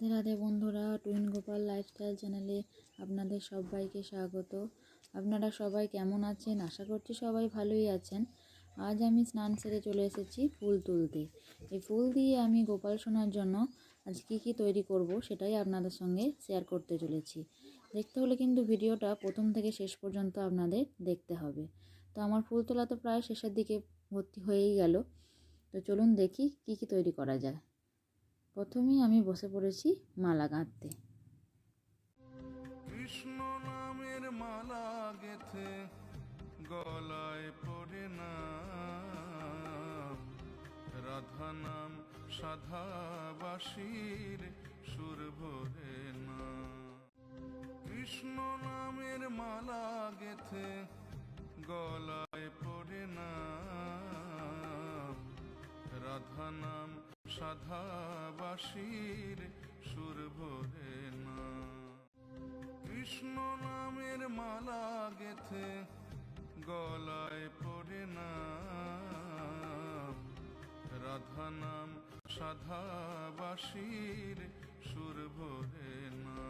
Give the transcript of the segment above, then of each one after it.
রাধে রাধে বন্ধুরা, twin Gopal lifestyle চ্যানেলে আপনাদের সবাইকে স্বাগত। আপনারা সবাই কেমন আছেন? আশা করছি সবাই ভালোই আছেন। আজ আমি স্নান সেরে চলে এসেছি ফুল তুলতে। এই ফুল দিয়ে আমি গোপাল সোনার জন্য আজ কী তৈরি করব সেটাই আপনাদের সঙ্গে শেয়ার করতে চলেছি। দেখতে হলে কিন্তু ভিডিওটা প্রথম থেকে শেষ পর্যন্ত আপনাদের দেখতে হবে। তো আমার ফুল তোলা তো প্রায় শেষের দিকে ভর্তি হয়েই গেল। তো চলুন দেখি কী তৈরি করা যায়। প্রথমেই আমি বসে পড়েছি মালা গাঁথতে। কৃষ্ণ নামের মালা গেথে গলায় পড়ে না, রাধা নাম সাধাবাসীর সুর ভরে না। কৃষ্ণ নামের মালা গেথে গলায় পড়ে না, রাধা নাম সাধাবাসীর সুর ভরে না। কৃষ্ণ নামের মালা গেথে গলায় পড়ে না, রাধা নাম সাধাবাসীর সুর ভরে না।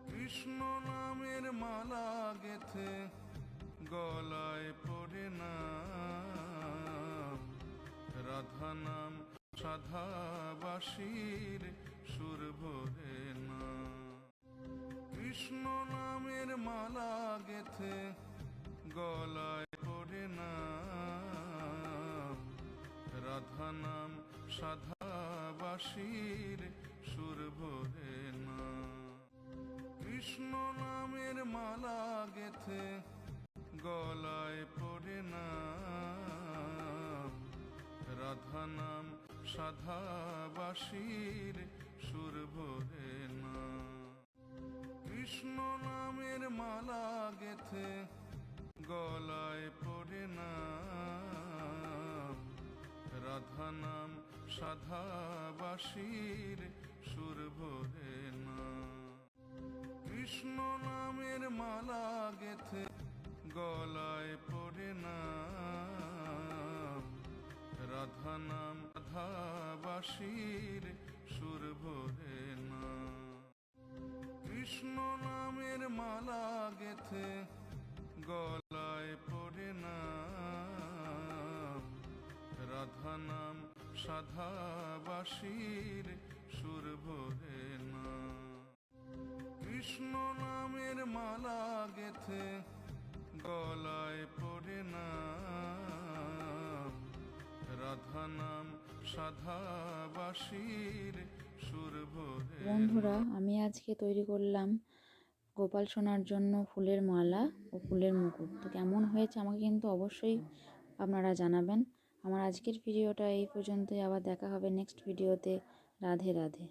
কৃষ্ণ নামের মালা গেথে গলায় পড়ে না, রাধা নাম সাধাবাসীর সুর ভরে না। কৃষ্ণ নামের মালা গেথে গলায় পড়ে না, রাধা নাম সাধাবাসীর সুর ভরে না। কৃষ্ণ নামের মালা গেথে গলায় পড়ে না, রাধা নাম সাধাবাসীর সুর ভরে না। কৃষ্ণ নামের মালা গেথে গলায় পড়ে না, রাধা নাম সাধাবাসীর সুর ভরে না। কৃষ্ণ নামের মালা গেথে গলায় পড়ে না, রাধা নাম সাধাবাসীর সুর ভরে না। কৃষ্ণ নামের মালা গেথে গলায় পড়ে না, রাধা নাম সাধাবাসীর সুর ভরে না। কৃষ্ণ নামের মালা গেথে গলায় পড়ে না, রাধা নাম সাধাবাসীর সুর ভরে। বন্ধুরা, আমি আজকে তৈরি করলাম গোপাল সোনার জন্য ফুলের মালা ও ফুলের মুকুট। তো কেমন হয়েছে আমাকে কিন্তু অবশ্যই আপনারা জানাবেন। আমার আজকের ভিডিওটা এই পর্যন্তই। আবার দেখা হবে নেক্সট ভিডিওতে। রাধে রাধে।